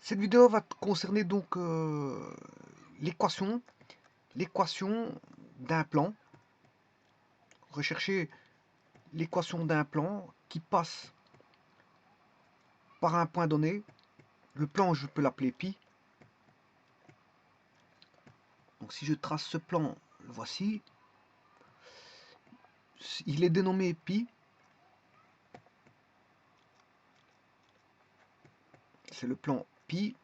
Cette vidéo va concerner donc l'équation d'un plan. Rechercher l'équation d'un plan qui passe par un point donné. Le plan, je peux l'appeler pi. Donc si je trace ce plan, le voici. Il est dénommé pi. C'est le plan pi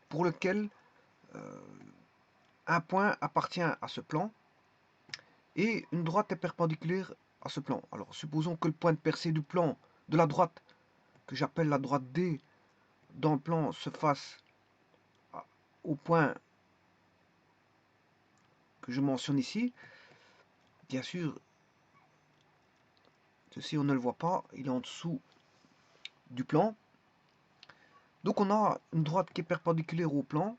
pour lequel un point appartient à ce plan et une droite est perpendiculaire à ce plan. Alors supposons que le point de percée du plan de la droite, que j'appelle la droite D, dans le plan se fasse au point que je mentionne ici. Bien sûr, ceci on ne le voit pas, il est en dessous du plan. Donc on a une droite qui est perpendiculaire au plan,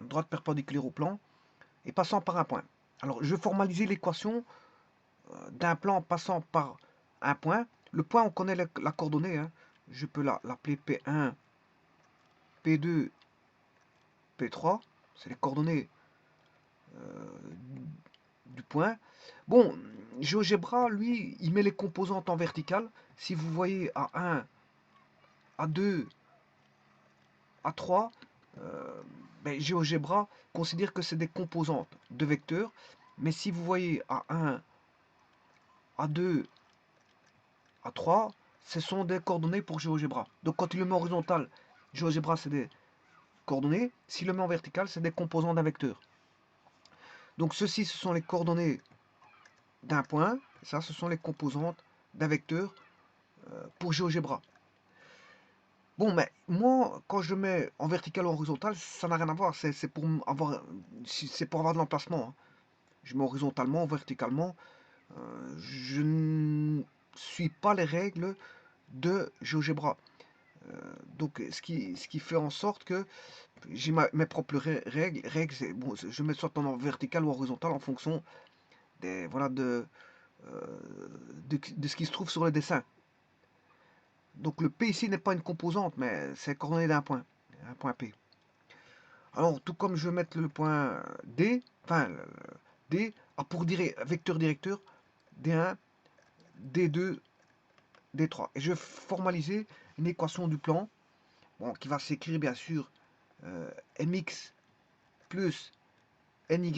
une droite perpendiculaire au plan, et passant par un point. Alors je vais formaliser l'équation d'un plan passant par un point. Le point, on connaît la coordonnée, hein. Je peux l'appeler P1, P2, P3. C'est les coordonnées du point. Bon, GeoGebra, lui, il met les composantes en verticale. Si vous voyez A1, A2, A3, GeoGebra considère que c'est des composantes de vecteurs. Mais si vous voyez A1, A2, A3, ce sont des coordonnées pour GeoGebra. Donc quand il le met en horizontal, GeoGebra c'est des coordonnées. S'il le met en vertical, c'est des composants d'un vecteur. Donc ceci, ce sont les coordonnées d'un point. Ça, ce sont les composantes d'un vecteur pour GeoGebra. Bon, mais moi, quand je mets en vertical ou en horizontal, ça n'a rien à voir. C'est pour avoir de l'emplacement, hein. Je mets horizontalement, verticalement. Je ne suis pas les règles de GeoGebra. Donc, ce qui fait en sorte que j'ai mes propres règles. Bon, je mets soit en vertical ou en horizontal en fonction des, voilà, de ce qui se trouve sur le dessin. Donc le P ici n'est pas une composante, mais c'est coordonné d'un point, un point P. Alors tout comme je vais mettre le point D, enfin D a pour vecteur directeur D1, D2, D3. Et je vais formaliser une équation du plan, bon, qui va s'écrire bien sûr mx plus ny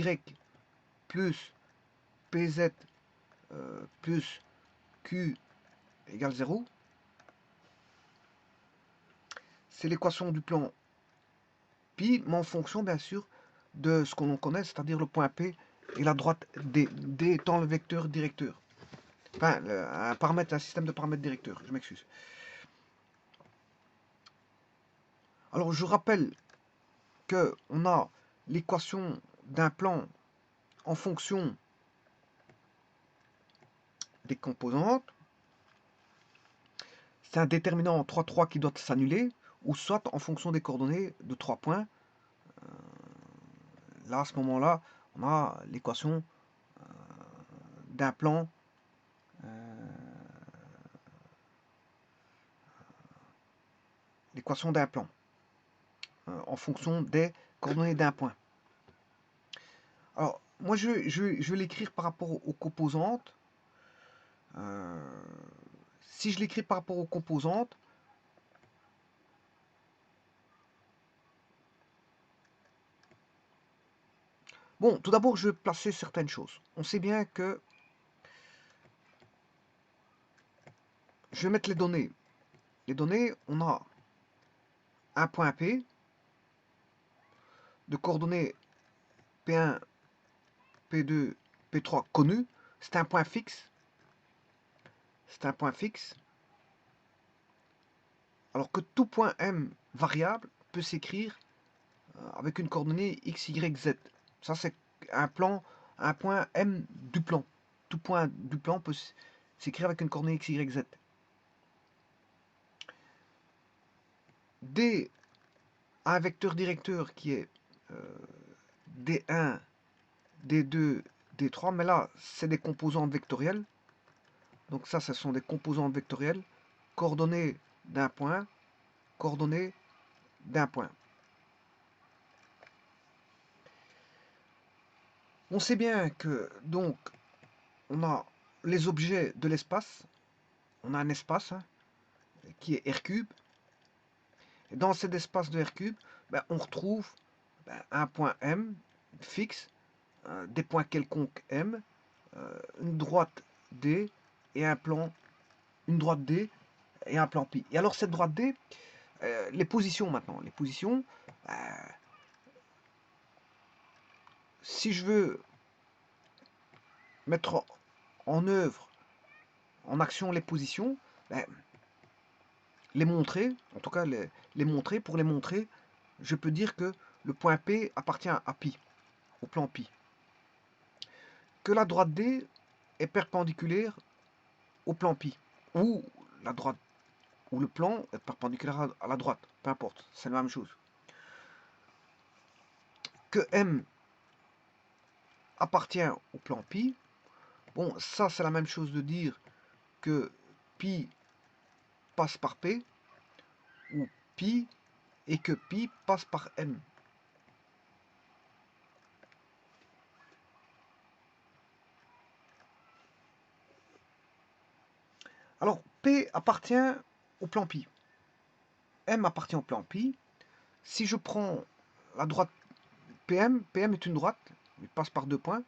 plus pz plus q égale 0. C'est l'équation du plan pi, mais en fonction bien sûr de ce qu'on connaît, c'est-à-dire le point P et la droite D, D étant le vecteur directeur. Enfin, un système de paramètres directeurs, je m'excuse. Alors je rappelle que on a l'équation d'un plan en fonction des composantes. C'est un déterminant 3,3 qui doit s'annuler, ou soit en fonction des coordonnées de 3 points. Là, à ce moment-là, on a l'équation d'un plan l'équation d'un plan en fonction des coordonnées d'un point. Alors, moi, je vais l'écrire par rapport aux composantes. Si je l'écris par rapport aux composantes, bon, tout d'abord, je vais placer certaines choses. On sait bien que je vais mettre les données. Les données, on a un point P de coordonnées P1, P2, P3 connu. C'est un point fixe. C'est un point fixe. Alors que tout point M variable peut s'écrire avec une coordonnée x, y, z. Ça, c'est un point M du plan. Tout point du plan peut s'écrire avec une coordonnée x, y, z. D a un vecteur directeur qui est D1, D2, D3, mais là, c'est des composantes vectorielles. Donc ça, ce sont des composantes vectorielles, coordonnées d'un point. coordonnées d'un point. On sait bien que donc on a les objets de l'espace, on a un espace hein, qui est R cube, et dans cet espace de R cube, ben, on retrouve un point M fixe, des points quelconques M, une droite D et un plan, une droite D et un plan pi. Et alors cette droite D, les positions maintenant, les positions, si je veux mettre en œuvre, en action les positions, ben, les montrer, en tout cas les montrer, pour les montrer, je peux dire que le point P appartient à pi, au plan pi. Que la droite D est perpendiculaire au plan pi, ou la droite, ou le plan est perpendiculaire à la droite, peu importe, c'est la même chose. Que M appartient au plan pi, bon, ça c'est la même chose de dire que pi passe par P, ou pi, et que pi passe par M. Alors, P appartient au plan pi. M appartient au plan pi. Si je prends la droite PM, PM est une droite, il passe par deux points.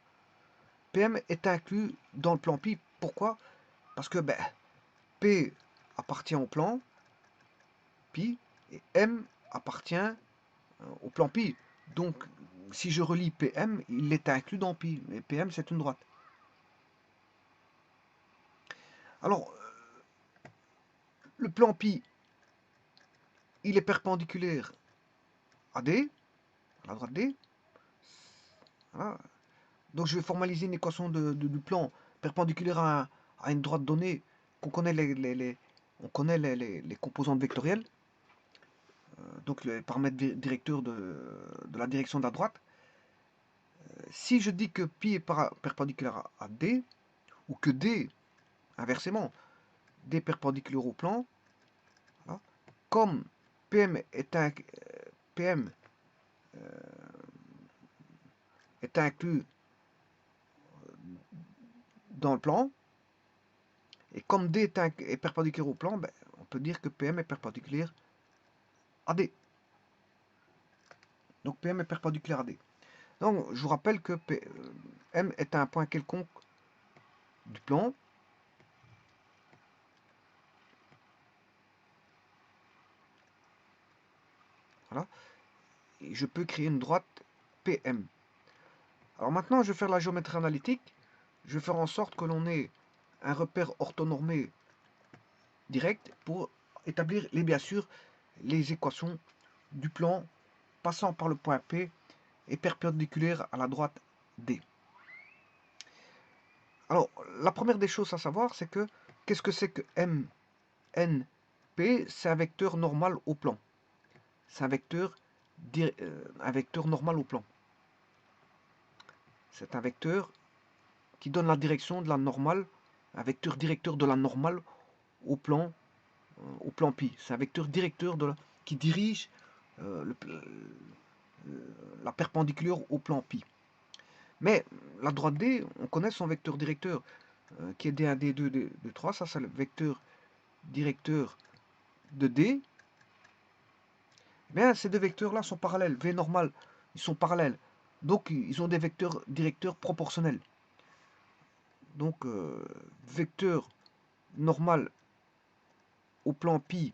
PM est inclus dans le plan pi. Pourquoi? Parce que P appartient au plan pi et M appartient au plan pi. Donc, si je relie PM, il est inclus dans pi. Mais PM, c'est une droite. Alors, le plan pi, il est perpendiculaire à D, à la droite D. Voilà. Donc je vais formaliser une équation du plan perpendiculaire à une droite donnée qu'on connaît on connaît les composantes vectorielles, donc les paramètres directeurs de la direction de la droite. Si je dis que pi est perpendiculaire à D, ou que D, inversement, D perpendiculaire au plan, voilà, comme PM PM est inclus dans le plan, et comme D est perpendiculaire au plan, on peut dire que PM est perpendiculaire à D. Donc PM est perpendiculaire à D. Donc je vous rappelle que M est un point quelconque du plan. Voilà. Et je peux créer une droite PM. Alors maintenant, je vais faire la géométrie analytique. Je vais faire en sorte que l'on ait un repère orthonormé direct pour établir, bien sûr, les équations du plan passant par le point P et perpendiculaire à la droite D. Alors, la première des choses à savoir, c'est que qu'est-ce que c'est que M, N, P? C'est un vecteur normal au plan. C'est un vecteur normal au plan. C'est un vecteur qui donne la direction de la normale, un vecteur directeur de la normale au plan pi. C'est un vecteur directeur qui dirige la perpendiculaire au plan pi. Mais la droite D, on connaît son vecteur directeur, qui est D1, D2, D3. Ça, c'est le vecteur directeur de D. Bien, ces deux vecteurs-là sont parallèles. V normal, ils sont parallèles. Donc, ils ont des vecteurs directeurs proportionnels. Donc, vecteur normal au plan pi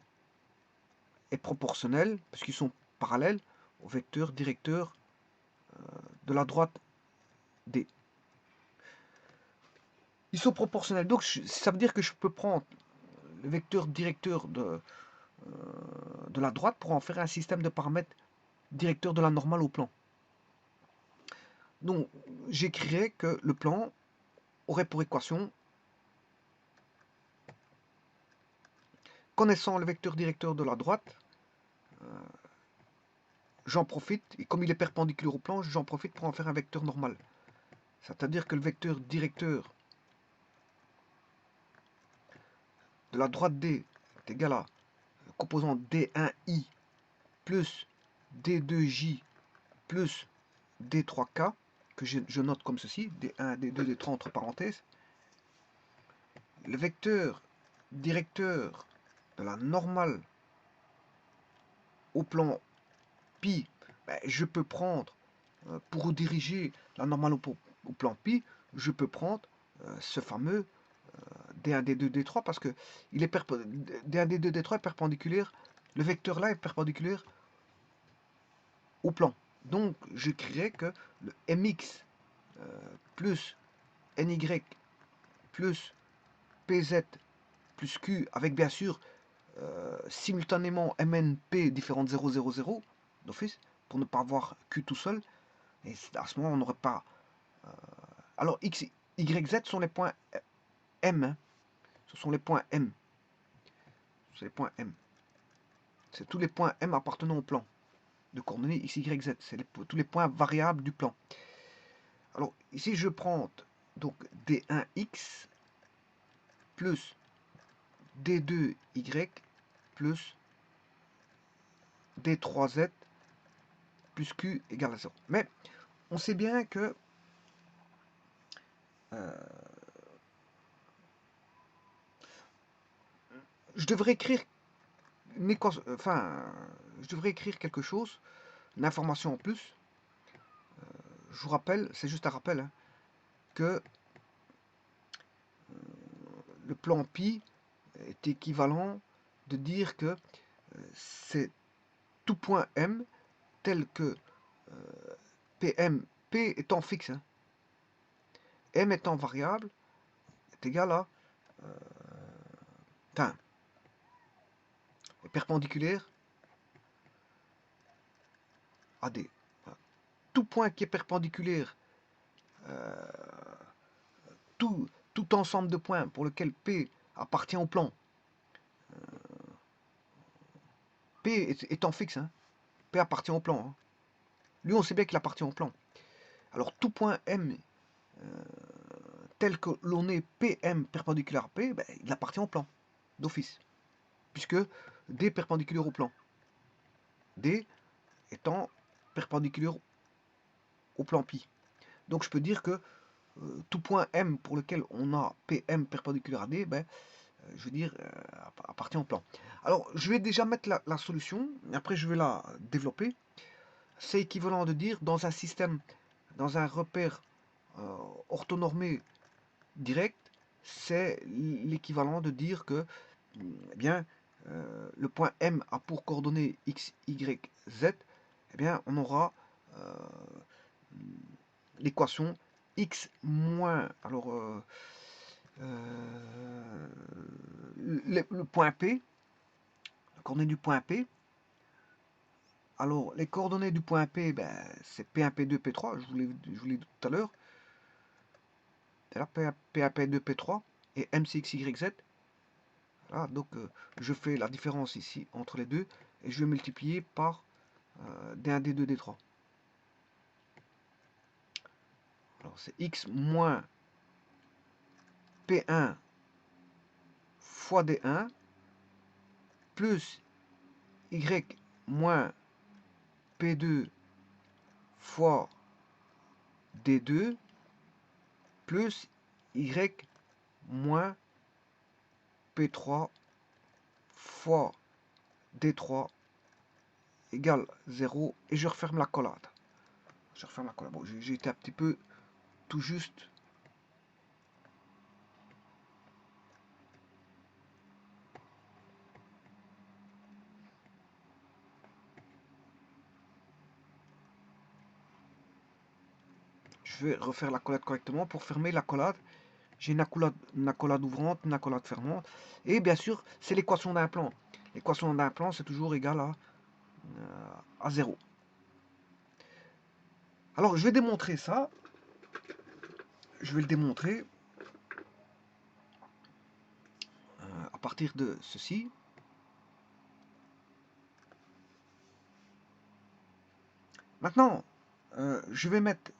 est proportionnel, parce qu'ils sont parallèles au vecteur directeur de la droite D. Ils sont proportionnels. Donc, ça veut dire que je peux prendre le vecteur directeur de la droite pour en faire un système de paramètres directeur de la normale au plan. Donc, j'écrirai que le plan aurait pour équation, connaissant le vecteur directeur de la droite, j'en profite, et comme il est perpendiculaire au plan, j'en profite pour en faire un vecteur normal. C'est-à-dire que le vecteur directeur de la droite D est égal à composante D1I plus D2J plus D3K, que je note comme ceci, D1, D2, D3 entre parenthèses. Le vecteur directeur de la normale au plan pi, ben, je peux prendre, pour diriger la normale au plan pi, je peux prendre ce fameux D1, D2, D3, parce que il est D1, D2, D3 est perpendiculaire, le vecteur là est perpendiculaire au plan. Donc j'écrirai que le mx plus ny plus pz plus q, avec bien sûr simultanément mnp différentes 0, 0, 0 d'office, pour ne pas avoir q tout seul. Et à ce moment on n'aurait pas... alors x, y, z sont les points m, hein. Ce sont les points m. C'est les points m. C'est tous les points m appartenant au plan de coordonnées x, y, z. C'est tous les points variables du plan. Alors ici je prends donc d1x plus d2y plus d3z plus q égale à 0. Mais on sait bien que je devrais écrire une équation, je devrais écrire quelque chose, une information en plus. Je vous rappelle, c'est juste un rappel, hein, que le plan pi est équivalent de dire que c'est tout point m tel que Pm, P étant fixe, hein, M étant variable, est égal à enfin, est perpendiculaire à D. Voilà. Tout point qui est perpendiculaire, tout ensemble de points pour lequel P appartient au plan, P étant fixe, hein, P appartient au plan. Hein. Lui, on sait bien qu'il appartient au plan. Alors, tout point M tel que l'on est PM perpendiculaire à P, ben, il appartient au plan, d'office. Puisque D est perpendiculaire au plan. D étant perpendiculaire au plan pi. Donc je peux dire que tout point M pour lequel on a PM perpendiculaire à D, ben, je veux dire, appartient au plan. Alors je vais déjà mettre la solution, après je vais la développer. C'est équivalent de dire dans un système, dans un repère orthonormé direct, c'est l'équivalent de dire que eh bien, le point M a pour coordonnées x, y, z, eh bien, on aura l'équation x moins, alors le point P, la coordonnée du point P. Alors les coordonnées du point P, ben, c'est P1, P2, P3, je vous l'ai dit tout à l'heure. Là, P1, P2, P3 et MC, X, Y, Z. Voilà, donc je fais la différence ici entre les deux et je vais multiplier par D1, D2, D3. Alors c'est X moins P1 fois D1 plus Y moins P2 fois D2 plus Y moins P3 fois D3 égale 0 et je referme la collade. Je referme la collade. Bon, j'ai été un petit peu tout juste. Je vais refaire la collade correctement. Pour fermer la collade, j'ai une accolade ouvrante, une accolade fermante. Et bien sûr, c'est l'équation d'un plan. L'équation d'un plan, c'est toujours égal à 0. Alors, je vais démontrer ça. Je vais le démontrer à partir de ceci. Maintenant, je vais mettre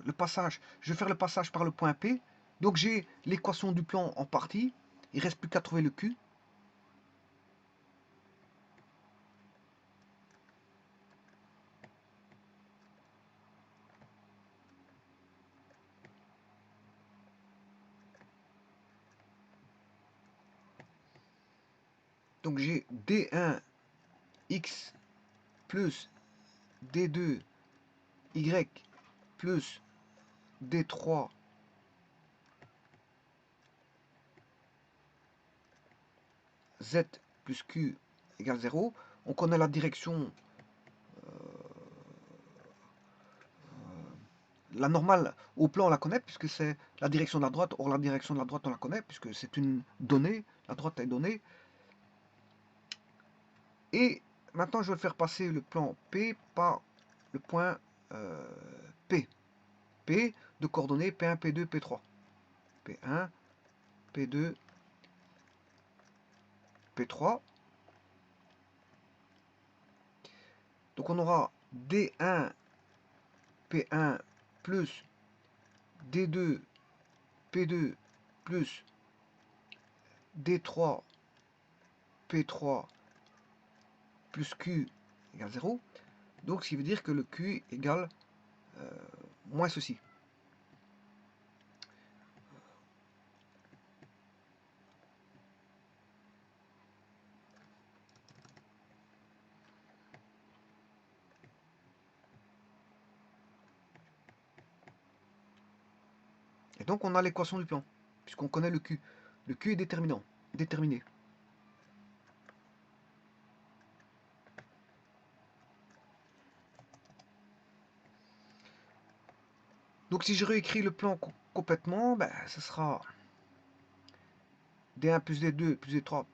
le passage. Je vais faire le passage par le point P. Donc, j'ai l'équation du plan en partie. Il ne reste plus qu'à trouver le Q. Donc j'ai D1 X plus D2 Y plus D3 Z plus Q égale 0. On connaît la direction, la normale au plan on la connaît puisque c'est la direction de la droite. Or la direction de la droite on la connaît puisque c'est une donnée, la droite est donnée. Et maintenant je vais faire passer le plan P par le point P. P de coordonnées P1, P2, P3. P1, P2, P3. Donc on aura D1, P1 plus D2, P2 plus D3, P3 plus Q égale 0. Donc ce qui veut dire que le Q égale moins ceci. Et donc on a l'équation du plan, puisqu'on connaît le Q. Le Q est déterminé. Donc si je réécris le plan complètement, ben, ce sera D1 plus D2 plus D3,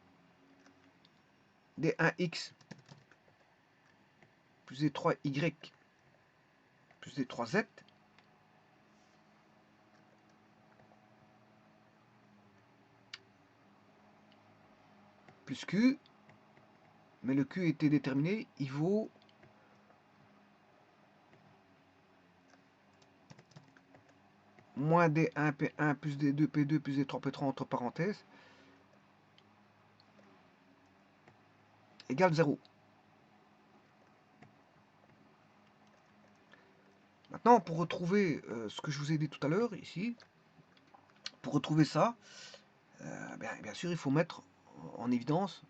D1X plus D3Y plus D3Z plus Q, mais le Q était déterminé, il vaut moins D1 P1 plus D2 P2 plus D3 P3 entre parenthèses égale 0. Maintenant, pour retrouver ce que je vous ai dit tout à l'heure, ici, pour retrouver ça, bien sûr, il faut mettre en évidence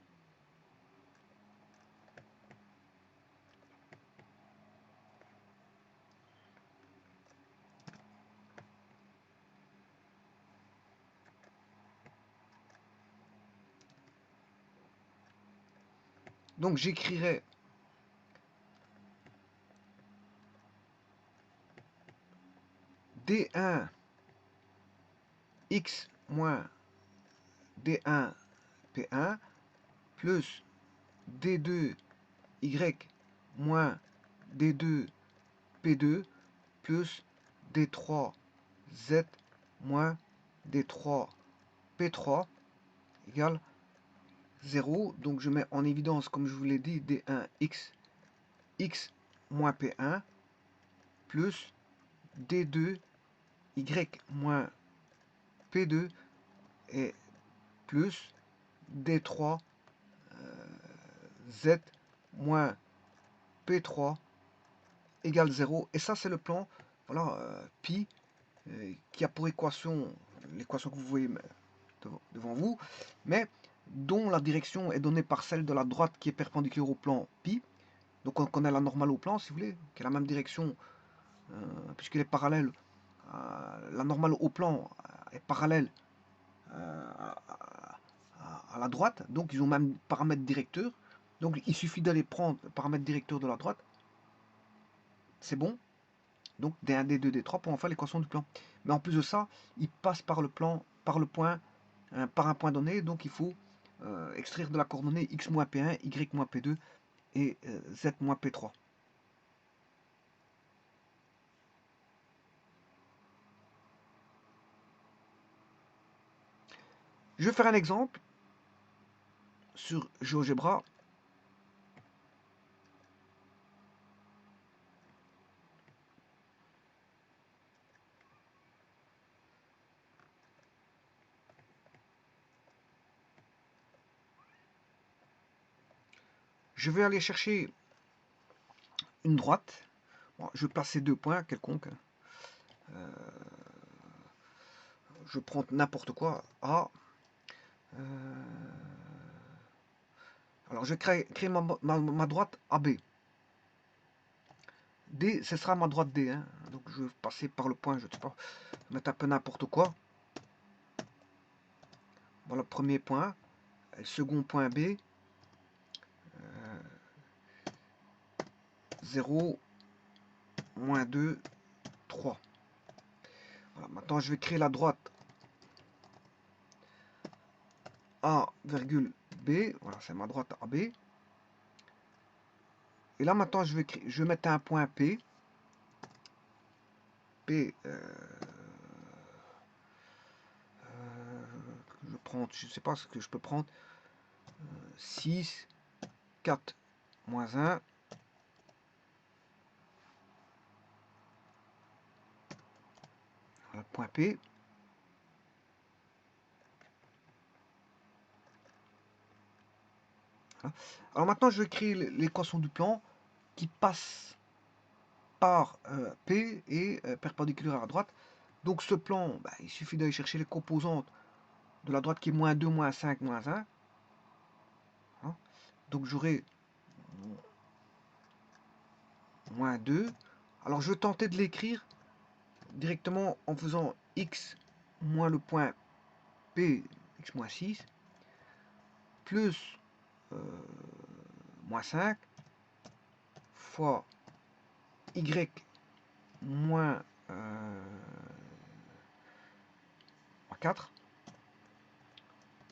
donc j'écrirai D1 X moins D1 P1 plus D2 Y moins D2 P2 plus D3 Z moins D3 P3 égale 0. Donc je mets en évidence, comme je vous l'ai dit, D1 X moins P1 plus D2 Y moins P2 et plus D3 Z moins P3 égale 0. Et ça, c'est le plan, voilà, pi, qui a pour équation, l'équation que vous voyez devant vous, mais dont la direction est donnée par celle de la droite qui est perpendiculaire au plan pi. Donc on connaît la normale au plan, si vous voulez, qui est la même direction, puisqu'elle est parallèle. La normale au plan est parallèle à la droite, donc ils ont même paramètre directeur. Donc il suffit d'aller prendre le paramètre directeur de la droite, c'est bon. Donc D1, D2, D3 pour en faire l'équation du plan. Mais en plus de ça, il passe par le plan, par le point, par un point donné, donc il faut extraire de la coordonnée x moins P1, y moins P2 et z moins P3. Je vais faire un exemple sur GeoGebra. Je vais aller chercher une droite. Bon, je vais placer 2 points quelconques. Je prends n'importe quoi. A. Alors, je vais créer ma droite AB. D, ce sera ma droite D. Hein. Donc, je vais passer par le point, je ne sais pas, mettre un peu n'importe quoi. Voilà, premier point. Et second point B. 0, moins 2, 3. Voilà, maintenant, je vais créer la droite A, virgule B. Voilà, c'est ma droite AB. Et là, maintenant, je vais mettre un point P. P, je prends, je sais pas ce que je peux prendre. 6, 4, moins 1. Voilà, point P. Voilà. Alors maintenant, je vais créer l'équation du plan qui passe par P et perpendiculaire à la droite. Donc ce plan, bah, il suffit d'aller chercher les composantes de la droite qui est moins 2, moins 5, moins 1. Hein. Donc j'aurai moins 2. Alors je vais tenter de l'écrire directement en faisant x moins le point P, x moins 6, plus moins 5, fois y moins 4,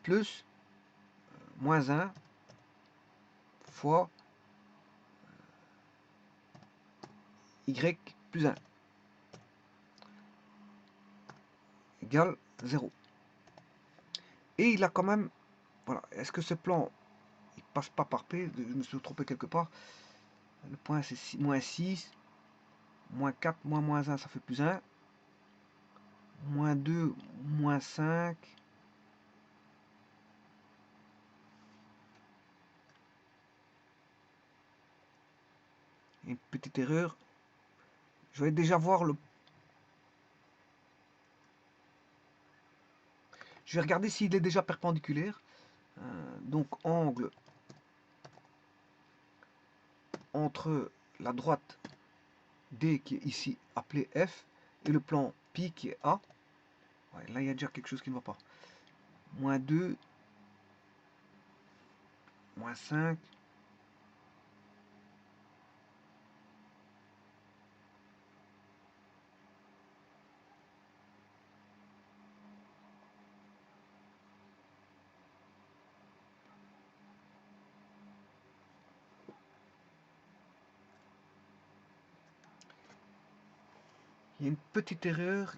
plus moins 1 fois y plus 1 égale 0. Et il a quand même, voilà, est-ce que ce plan, il passe pas par P, je me suis trompé quelque part, le point c'est moins 6, moins 4, moins 1, ça fait plus 1, moins 2, moins 5, une petite erreur, je vais déjà voir le... Je vais regarder s'il est déjà perpendiculaire, donc angle entre la droite D qui est ici appelée F et le plan Pi qui est A. Ouais, là il y a déjà quelque chose qui ne va pas. Moins 2, moins 5. Il y a une petite erreur.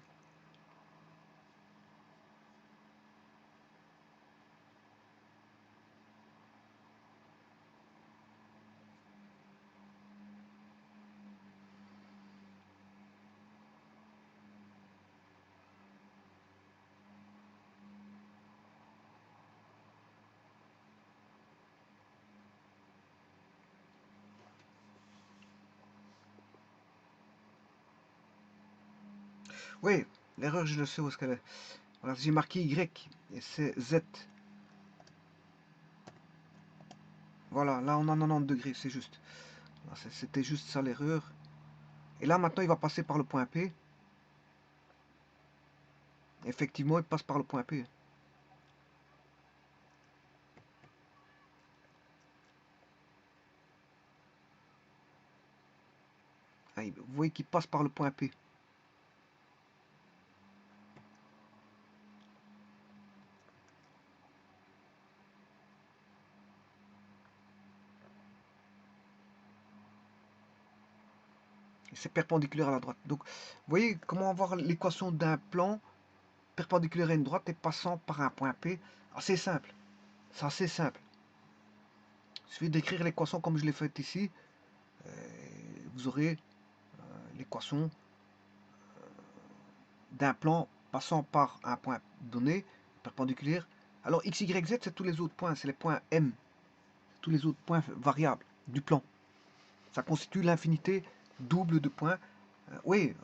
Oui, l'erreur je le sais où est-ce qu'elle est. Voilà, j'ai marqué Y et c'est Z. Voilà, là on a 90 degrés, c'est juste. C'était juste ça l'erreur. Et là maintenant il va passer par le point P. Effectivement, il passe par le point P. Ah, vous voyez qu'il passe par le point P. C'est perpendiculaire à la droite. Donc, vous voyez comment avoir l'équation d'un plan perpendiculaire à une droite et passant par un point P. Assez simple. C'est assez simple. Il suffit d'écrire l'équation comme je l'ai faite ici. Vous aurez l'équation d'un plan passant par un point donné, perpendiculaire. Alors x, y, z, c'est tous les autres points, c'est les points M, tous les autres points variables du plan. Ça constitue l'infinité double de points. Oui,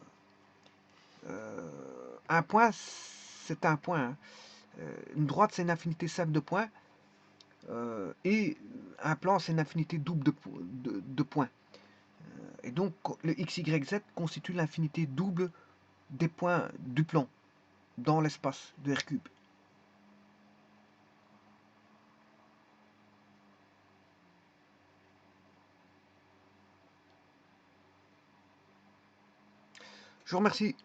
un point, c'est un point. Hein. Une droite, c'est une infinité simple de points. Et un plan, c'est une infinité double de points. Et donc, le x, y, z constitue l'infinité double des points du plan dans l'espace de R3. Je vous remercie.